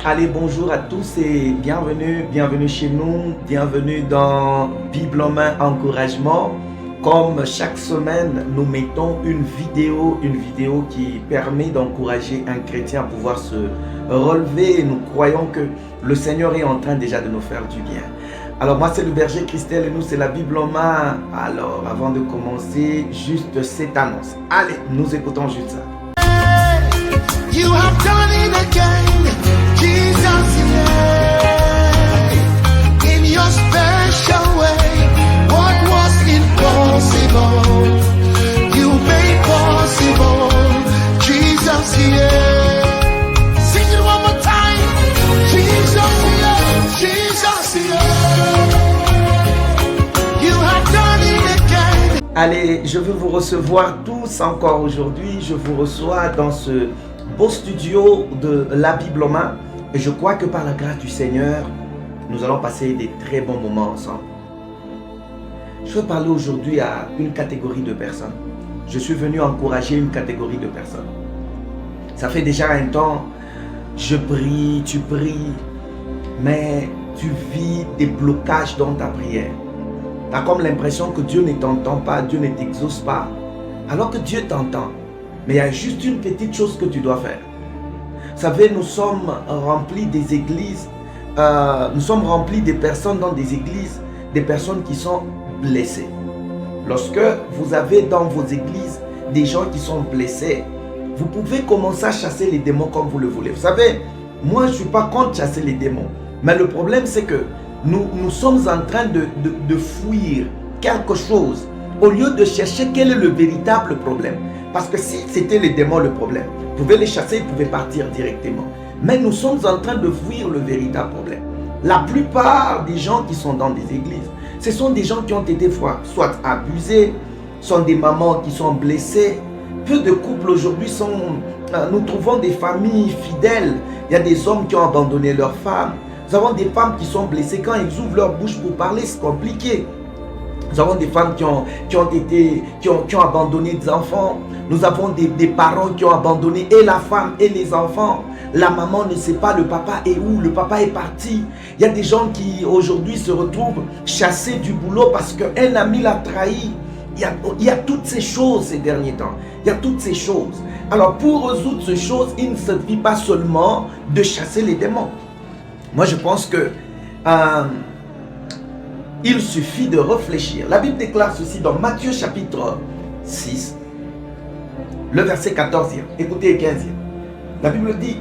Allez, bonjour à tous et bienvenue chez nous, bienvenue dans Bible en main encouragement. Comme chaque semaine, nous mettons une vidéo qui permet d'encourager un chrétien à pouvoir se relever et nous croyons que le Seigneur est en train déjà de nous faire du bien. Alors moi c'est le berger Christelle et nous c'est la Bible en main. Alors avant de commencer, juste cette annonce. Allez, nous écoutons juste ça. You have done it again, Jesus, yeah. In your special way, what was impossible, you made possible, Jesus, yeah. Sing it one more time, Jesus, yeah, Jesus, yeah. You have done it again. Allez, je veux vous recevoir tous encore aujourd'hui. Je vous reçois dans ce beau studio de la Bible en main. Et je crois que par la grâce du Seigneur, nous allons passer des très bons moments ensemble. Je veux parler aujourd'hui à une catégorie de personnes. Je suis venu encourager une catégorie de personnes. Ça fait déjà un temps, je prie, tu pries, mais tu vis des blocages dans ta prière. Tu as comme l'impression que Dieu ne t'entend pas, Dieu ne t'exauce pas, alors que Dieu t'entend. Mais il y a juste une petite chose que tu dois faire. Vous savez, nous sommes remplis des églises, nous sommes remplis des personnes dans des églises, des personnes qui sont blessées. Lorsque vous avez dans vos églises des gens qui sont blessés, vous pouvez commencer à chasser les démons comme vous le voulez. Vous savez, moi je ne suis pas contre chasser les démons. Mais le problème c'est que nous sommes en train de fuir quelque chose au lieu de chercher quel est le véritable problème. Parce que si c'était les démons le problème, vous pouvez les chasser, ils pouvaient partir directement. Mais nous sommes en train de fuir le véritable problème. La plupart des gens qui sont dans des églises, ce sont des gens qui ont été soit abusés, sont des mamans qui sont blessées. Peu de couples aujourd'hui sont... nous trouvons des familles fidèles. Il y a des hommes qui ont abandonné leurs femmes. Nous avons des femmes qui sont blessées. Quand ils ouvrent leur bouche pour parler, c'est compliqué. Nous avons des femmes qui ont abandonné des enfants. Nous avons des parents qui ont abandonné et la femme et les enfants. La maman ne sait pas le papa est où, le papa est parti. Il y a des gens qui aujourd'hui se retrouvent chassés du boulot parce qu'un ami l'a trahi. Il y a toutes ces choses ces derniers temps. Il y a toutes ces choses. Alors pour résoudre ces choses, il ne suffit pas seulement de chasser les démons. Moi je pense que... il suffit de réfléchir. La Bible déclare ceci dans Matthieu chapitre 6, le verset 14e. Écoutez le 15e. La Bible dit,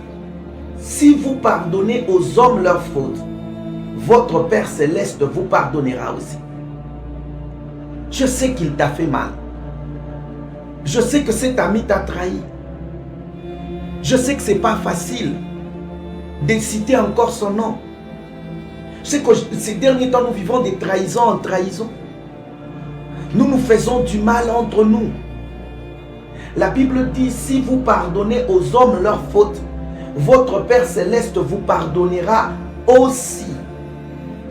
si vous pardonnez aux hommes leurs fautes, votre Père Céleste vous pardonnera aussi. Je sais qu'il t'a fait mal. Je sais que cet ami t'a trahi. Je sais que ce n'est pas facile de citer encore son nom. Je sais que ces derniers temps, nous vivons des trahisons en trahison. Nous nous faisons du mal entre nous. La Bible dit, si vous pardonnez aux hommes leurs fautes, votre Père Céleste vous pardonnera aussi.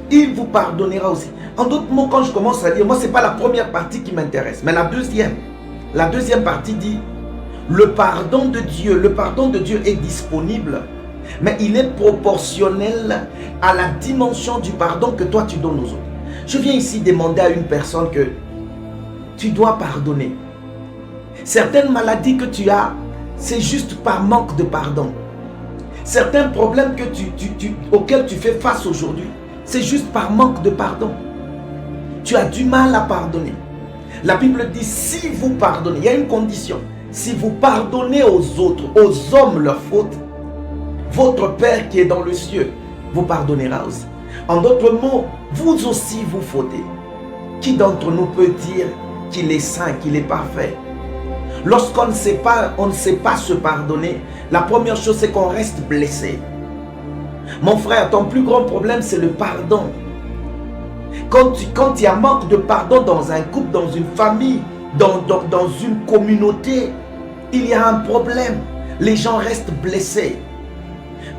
Il vous pardonnera aussi. En d'autres mots, quand je commence à dire, moi, ce n'est pas la première partie qui m'intéresse, mais la deuxième partie dit, le pardon de Dieu est disponible. Mais il est proportionnel à la dimension du pardon que toi tu donnes aux autres. Je viens ici demander à une personne que tu dois pardonner. Certaines maladies que tu as, c'est juste par manque de pardon. Certains problèmes auxquels tu fais face aujourd'hui, c'est juste par manque de pardon. Tu as du mal à pardonner. La Bible dit, si vous pardonnez, il y a une condition. Si vous pardonnez aux autres, aux hommes leurs fautes, votre Père qui est dans le ciel vous pardonnera aussi. En d'autres mots, vous aussi vous fautez. Qui d'entre nous peut dire qu'il est saint, qu'il est parfait? Lorsqu'on ne sait pas se pardonner, la première chose c'est qu'on reste blessé. Mon frère, ton plus grand problème c'est le pardon. Quand il y a manque de pardon dans un couple, dans une famille, dans une communauté, il y a un problème. Les gens restent blessés.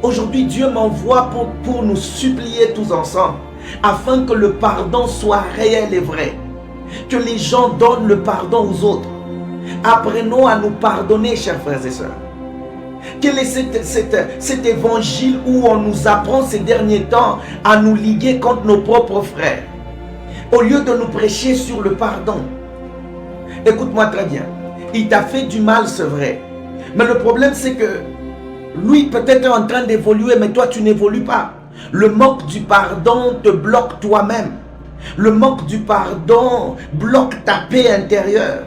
Aujourd'hui, Dieu m'envoie pour nous supplier tous ensemble, afin que le pardon soit réel et vrai. Que les gens donnent le pardon aux autres. Apprenons à nous pardonner, chers frères et sœurs. Quel est cet évangile où on nous apprend ces derniers temps à nous liguer contre nos propres frères, au lieu de nous prêcher sur le pardon? Écoute-moi très bien. Il t'a fait du mal, c'est vrai. Mais le problème, c'est que lui, peut-être est en train d'évoluer, mais toi, tu n'évolues pas. Le manque du pardon te bloque toi-même. Le manque du pardon bloque ta paix intérieure.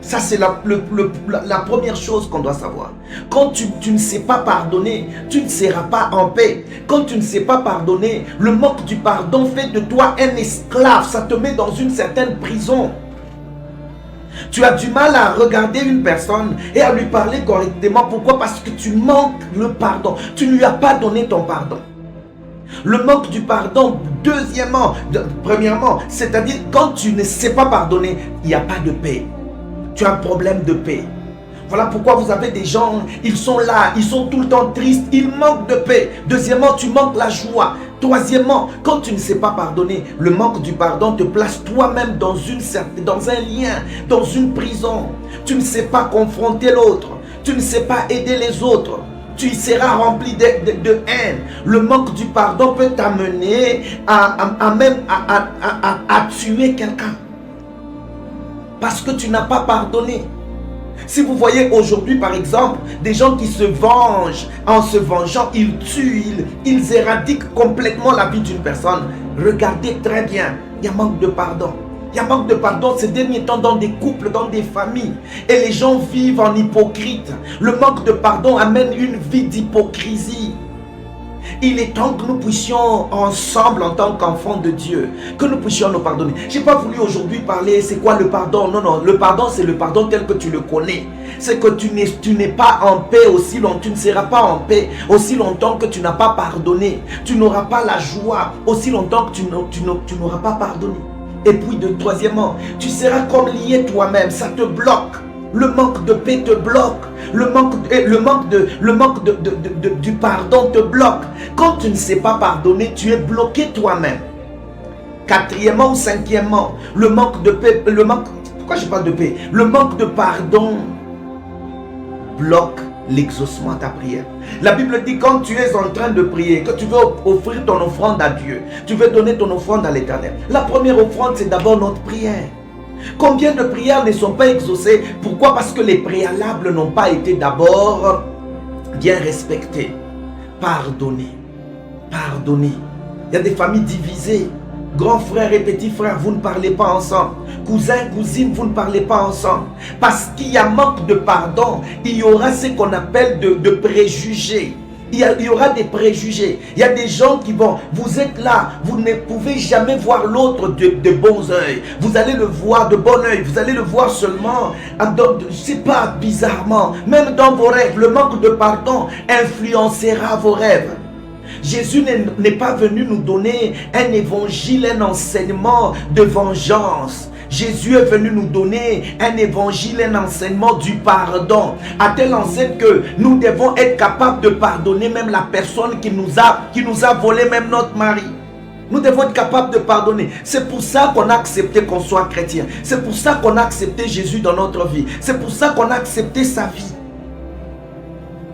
Ça, c'est la première chose qu'on doit savoir. Quand tu ne sais pas pardonner, tu ne seras pas en paix. Quand tu ne sais pas pardonner, le manque du pardon fait de toi un esclave. Ça te met dans une certaine prison. Tu as du mal à regarder une personne et à lui parler correctement. Pourquoi? Parce que tu manques le pardon. Tu ne lui as pas donné ton pardon. Le manque du pardon, premièrement, c'est-à-dire quand tu ne sais pas pardonner, il n'y a pas de paix. Tu as un problème de paix. Voilà pourquoi vous avez des gens, ils sont là, ils sont tout le temps tristes, ils manquent de paix. Deuxièmement, tu manques la joie. Troisièmement, quand tu ne sais pas pardonner, le manque du pardon te place toi-même dans un lien, dans une prison. Tu ne sais pas confronter l'autre. Tu ne sais pas aider les autres. Tu seras rempli de haine. Le manque du pardon peut t'amener à tuer quelqu'un. Parce que tu n'as pas pardonné. Si vous voyez aujourd'hui par exemple des gens qui se vengent, en se vengeant, ils tuent, ils éradiquent complètement la vie d'une personne. Regardez très bien, il y a manque de pardon. Il y a manque de pardon ces derniers temps dans des couples, dans des familles. Et les gens vivent en hypocrite. Le manque de pardon amène une vie d'hypocrisie. Il est temps que nous puissions ensemble en tant qu'enfants de Dieu, que nous puissions nous pardonner. Je n'ai pas voulu aujourd'hui parler c'est quoi le pardon. Non, non, le pardon c'est le pardon tel que tu le connais. C'est que tu n'es pas en paix aussi longtemps, tu ne seras pas en paix aussi longtemps que tu n'as pas pardonné. Tu n'auras pas la joie aussi longtemps que tu n'auras pas pardonné. Et puis troisièmement, tu seras comme lié toi-même, ça te bloque. Le manque de paix te bloque. Le manque du pardon te bloque. Quand tu ne sais pas pardonner, tu es bloqué toi-même. Quatrièmement ou cinquièmement, le manque de paix, pourquoi je parle de paix? Le manque de pardon bloque l'exaucement à ta prière. La Bible dit quand tu es en train de prier, que tu veux offrir ton offrande à Dieu, tu veux donner ton offrande à l'Éternel. La première offrande, c'est d'abord notre prière. Combien de prières ne sont pas exaucées? Pourquoi? Parce que les préalables n'ont pas été d'abord bien respectés. Pardonnez. Pardonnez. Il y a des familles divisées. Grands frères et petits frères, vous ne parlez pas ensemble. Cousins, cousines, vous ne parlez pas ensemble. Parce qu'il y a manque de pardon, il y aura ce qu'on appelle de préjugés. Il y aura des préjugés. Il y a des gens qui vont, vous êtes là, vous ne pouvez jamais voir l'autre de bons yeux. Vous allez le voir de bon oeil. Vous allez le voir seulement, je ne sais pas, bizarrement. Même dans vos rêves, le manque de pardon influencera vos rêves. Jésus n'est pas venu nous donner un évangile, un enseignement de vengeance. Jésus est venu nous donner un évangile, un enseignement du pardon. À telle enseigne que nous devons être capables de pardonner même la personne qui nous a volé même notre mari. Nous devons être capables de pardonner. C'est pour ça qu'on a accepté qu'on soit chrétien. C'est pour ça qu'on a accepté Jésus dans notre vie. C'est pour ça qu'on a accepté sa vie.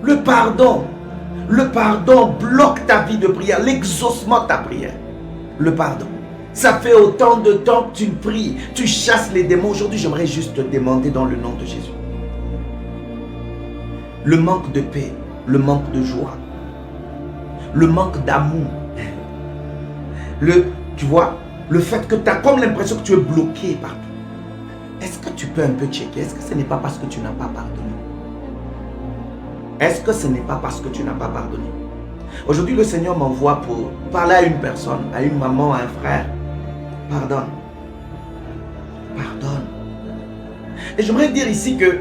Le pardon bloque ta vie de prière, l'exaucement de ta prière. Le pardon. Ça fait autant de temps que tu pries, tu chasses les démons. Aujourd'hui, j'aimerais juste te demander dans le nom de Jésus. Le manque de paix, le manque de joie, le manque d'amour. Tu vois, le fait que tu as comme l'impression que tu es bloqué partout. Est-ce que tu peux un peu checker? Est-ce que ce n'est pas parce que tu n'as pas pardonné? Est-ce que ce n'est pas parce que tu n'as pas pardonné? Aujourd'hui, le Seigneur m'envoie pour parler à une personne, à une maman, à un frère. Pardonne. Pardonne. Et j'aimerais dire ici que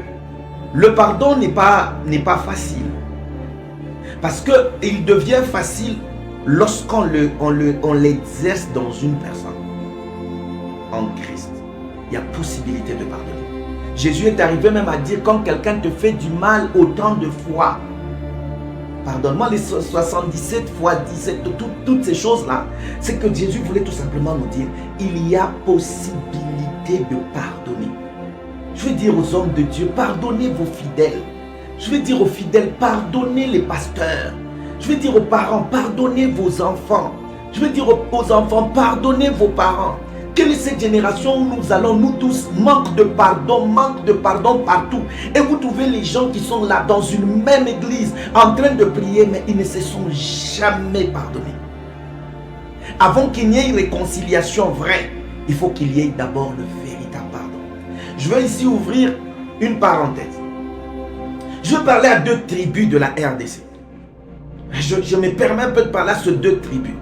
le pardon n'est pas facile. Parce qu'il devient facile lorsqu'on l'exerce dans une personne. En Christ, il y a possibilité de pardonner. Jésus est arrivé même à dire quand quelqu'un te fait du mal autant de fois, pardonne-moi les 77 fois 17, toutes ces choses-là, c'est que Jésus voulait tout simplement nous dire, il y a possibilité de pardonner. Je veux dire aux hommes de Dieu, pardonnez vos fidèles. Je vais dire aux fidèles, pardonnez les pasteurs. Je vais dire aux parents, pardonnez vos enfants. Je vais dire aux enfants, pardonnez vos parents. Quelle est cette génération où nous allons, nous tous, manque de pardon partout. Et vous trouvez les gens qui sont là dans une même église en train de prier, mais ils ne se sont jamais pardonnés. Avant qu'il n'y ait une réconciliation vraie, il faut qu'il y ait d'abord le véritable pardon. Je veux ici ouvrir une parenthèse. Je veux parler à deux tribus de la RDC. Je me permets un peu de parler à ces deux tribus.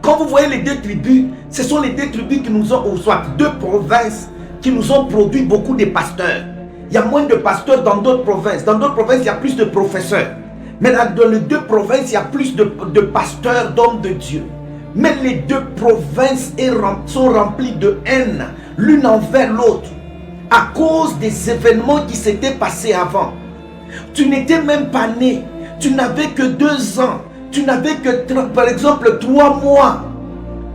Quand vous voyez les deux tribus, ce sont les deux tribus qui nous ont, ou soit deux provinces, qui nous ont produit beaucoup de pasteurs. Il y a moins de pasteurs dans d'autres provinces. Dans d'autres provinces, il y a plus de professeurs. Mais dans les deux provinces, il y a plus de pasteurs, d'hommes de Dieu. Mais les deux provinces sont remplies de haine, l'une envers l'autre, à cause des événements qui s'étaient passés avant. Tu n'étais même pas né, tu n'avais que 2 ans, tu n'avais que, par exemple, 3 mois.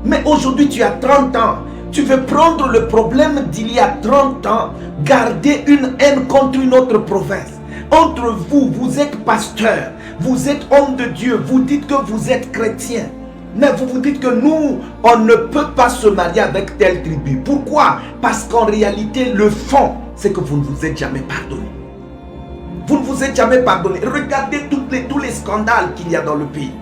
Mais aujourd'hui, tu as 30 ans. Tu veux prendre le problème d'il y a 30 ans, garder une haine contre une autre province. Entre vous, vous êtes pasteur, vous êtes homme de Dieu, vous dites que vous êtes chrétien. Mais vous vous dites que nous, on ne peut pas se marier avec telle tribu. Pourquoi? Parce qu'en réalité, le fond, c'est que vous ne vous êtes jamais pardonné. Vous ne vous êtes jamais pardonné. Regardez tous les scandales qu'il y a dans le pays.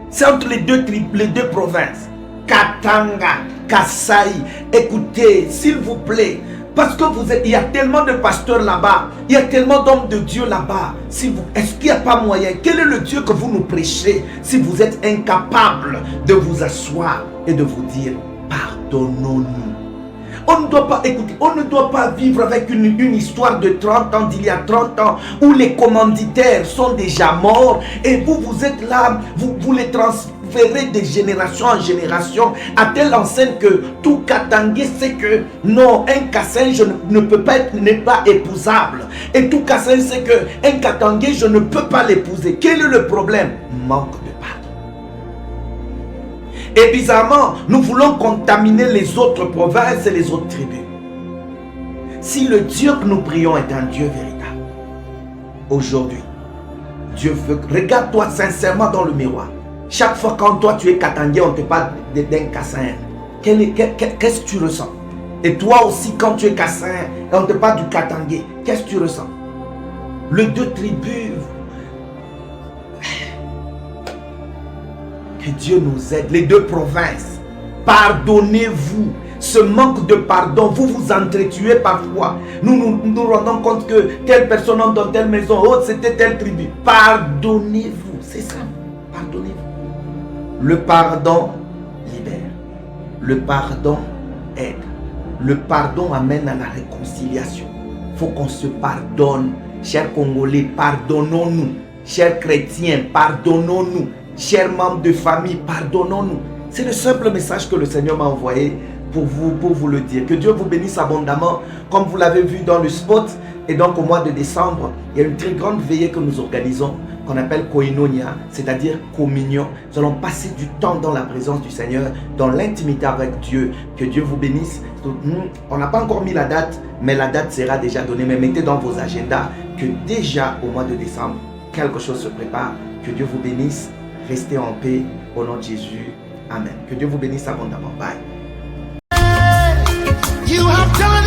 C'est entre les deux tribus, les deux provinces. Katanga, Kasaï. Écoutez, s'il vous plaît, parce que il y a tellement de pasteurs là-bas, il y a tellement d'hommes de Dieu là-bas. Est-ce qu'il n'y a pas moyen? Quel est le Dieu que vous nous prêchez si vous êtes incapable de vous asseoir et de vous dire pardonnons-nous? On ne doit pas, écouter, on ne doit pas vivre avec une histoire de 30 ans, d'il y a 30 ans, où les commanditaires sont déjà morts et vous êtes là, vous les transférez de génération en génération à telle enseigne que tout Katangé sait que non, un Kassin ne peut pas n'est pas épousable. Et tout Kassin sait que un Katangé, je ne peux pas l'épouser. Quel est le problème? Manque de pardon. Et bizarrement, nous voulons contaminer les autres provinces et les autres tribus. Si le Dieu que nous prions est un Dieu véritable, aujourd'hui, Dieu veut... Regarde-toi sincèrement dans le miroir. Chaque fois quand toi tu es Katangé, on te parle d'un Kassin. Qu'est-ce que tu ressens? Et toi aussi quand tu es Kassin, on te parle du Katangé, qu'est-ce que tu ressens? Les deux tribus... Que Dieu nous aide, les deux provinces. Pardonnez-vous. Ce manque de pardon, vous vous entretuez parfois. Nous nous rendons compte que telle personne entre dans telle maison, oh, c'était telle tribu. Pardonnez-vous, c'est ça. Pardonnez-vous. Le pardon libère. Le pardon aide. Le pardon amène à la réconciliation. Il faut qu'on se pardonne. Chers Congolais, pardonnons-nous. Chers chrétiens, pardonnons-nous. Chers membres de famille, pardonnons-nous. C'est le simple message que le Seigneur m'a envoyé pour vous le dire. Que Dieu vous bénisse abondamment. Comme vous l'avez vu dans le spot. Et donc au mois de décembre, il y a une très grande veillée que nous organisons, qu'on appelle Koinonia, c'est-à-dire communion. Nous allons passer du temps dans la présence du Seigneur, dans l'intimité avec Dieu. Que Dieu vous bénisse. On n'a pas encore mis la date, mais la date sera déjà donnée. Mais mettez dans vos agendas que déjà au mois de décembre, quelque chose se prépare. Que Dieu vous bénisse. Restez en paix au nom de Jésus. Amen. Que Dieu vous bénisse abondamment. Bye. You have done